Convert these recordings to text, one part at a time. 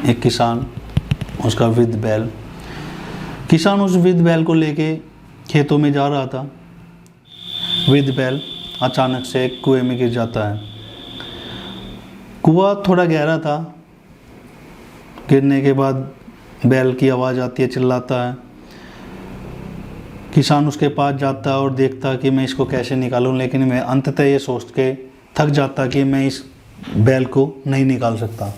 एक किसान, उसका वृद्ध बैल। किसान उस वृद्ध बैल को लेके खेतों में जा रहा था। वृद्ध बैल अचानक से एक कुएं में गिर जाता है। कुआं थोड़ा गहरा था। गिरने के बाद बैल की आवाज़ आती है, चिल्लाता है। किसान उसके पास जाता है और देखता कि मैं इसको कैसे निकालूं, लेकिन मैं अंततः ये सोच के थक जाता कि मैं इस बैल को नहीं निकाल सकता।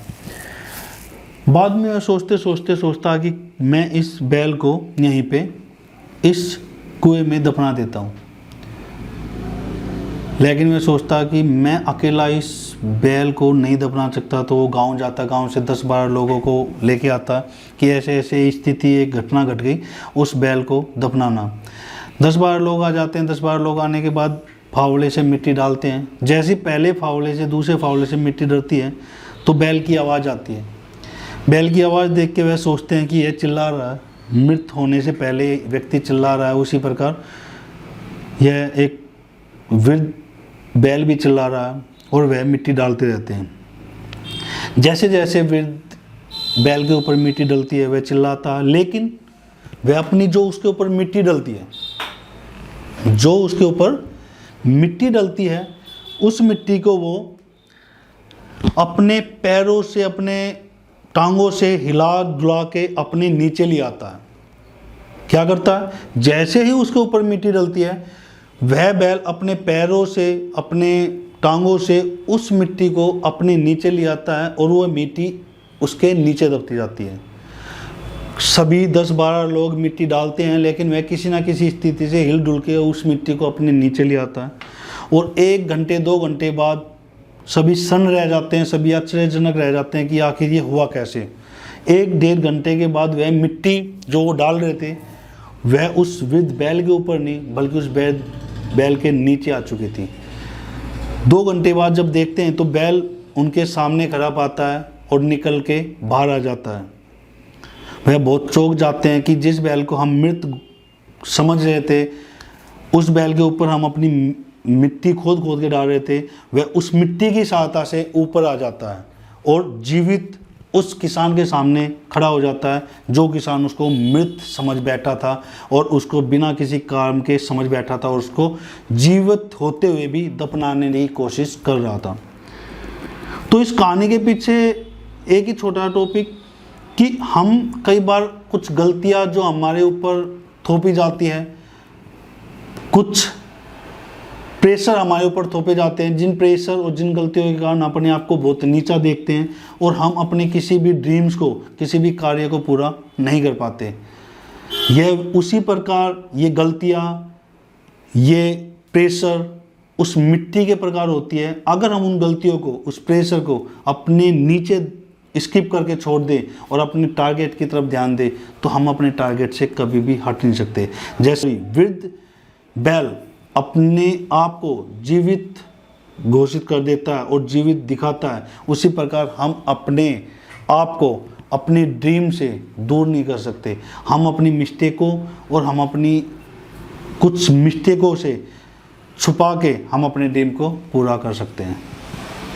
बाद में सोचता कि मैं इस बैल को यहीं पे इस कुएं में दफना देता हूँ। लेकिन मैं सोचता कि मैं अकेला इस बैल को नहीं दफना सकता, तो वो गांव जाता, गांव से 10-12 लोगों को लेके आता कि ऐसे ऐसे स्थिति, एक घटना घट गई, उस बैल को दफनाना। 10-12 लोग आ जाते हैं। 10-12 लोग आने के बाद फावड़े से मिट्टी डालते हैं। जैसे पहले फावड़े से दूसरे फावड़े से मिट्टी डरती है तो बैल की आवाज़ आती है। बैल की आवाज़ देख के वह सोचते हैं कि यह चिल्ला रहा है, मृत होने से पहले व्यक्ति चिल्ला रहा है, उसी प्रकार यह एक वृद्ध बैल भी चिल्ला रहा है और वह मिट्टी डालते रहते हैं। जैसे जैसे वृद्ध बैल के ऊपर मिट्टी डलती है वह चिल्लाता है, लेकिन वह अपनी जो उसके ऊपर मिट्टी डलती है, उस मिट्टी को वो अपने पैरों से, अपने टांगों से हिला डुला के अपने नीचे ले आता है। क्या करता है? जैसे ही उसके ऊपर मिट्टी डलती है, वह बैल अपने पैरों से, अपने टांगों से उस मिट्टी को अपने नीचे ले आता है और वह मिट्टी उसके नीचे दबती जाती है। सभी 10-12 लोग मिट्टी डालते हैं, लेकिन वह किसी ना किसी स्थिति से हिल डुल के उस मिट्टी को अपने नीचे ले आता है। और 1 घंटे 2 घंटे बाद सभी सन्न रह जाते हैं, सभी आश्चर्यजनक रह जाते हैं कि आखिर ये हुआ कैसे। 1-1.5 घंटे के बाद वह मिट्टी जो वो डाल रहे थे, वह उस वृद्ध बैल के ऊपर नहीं बल्कि उस बैल के नीचे आ चुकी थी। 2 घंटे बाद जब देखते हैं तो बैल उनके सामने खड़ा पाता है और निकल के बाहर आ जाता है। वह बहुत चौंक जाते हैं कि जिस बैल को हम मृत समझ रहे थे, उस बैल के ऊपर हम अपनी मिट्टी खोद के डाल रहे थे, वह उस मिट्टी की सहायता से ऊपर आ जाता है और जीवित उस किसान के सामने खड़ा हो जाता है, जो किसान उसको मृत समझ बैठा था और उसको बिना किसी काम के समझ बैठा था और उसको जीवित होते हुए भी दफनाने की कोशिश कर रहा था। तो इस कहानी के पीछे एक ही छोटा टॉपिक कि हम कई बार कुछ गलतियां जो हमारे ऊपर थोपी जाती है, कुछ प्रेशर हमारे ऊपर थोपे जाते हैं, जिन प्रेशर और जिन गलतियों के कारण अपने आप को बहुत नीचा देखते हैं और हम अपने किसी भी ड्रीम्स को, किसी भी कार्य को पूरा नहीं कर पाते। यह उसी प्रकार ये गलतियाँ, ये प्रेशर उस मिट्टी के प्रकार होती है। अगर हम उन गलतियों को, उस प्रेशर को अपने नीचे स्किप करके छोड़ दें और अपने टारगेट की तरफ ध्यान दें, तो हम अपने टारगेट से कभी भी हट नहीं सकते। जैसे वृद्ध बैल अपने आप को जीवित घोषित कर देता है और जीवित दिखाता है, उसी प्रकार हम अपने आप को अपने ड्रीम से दूर नहीं कर सकते। हम अपनी मिस्टेकों और हम अपनी कुछ मिस्टेकों से छुपा के हम अपने ड्रीम को पूरा कर सकते हैं।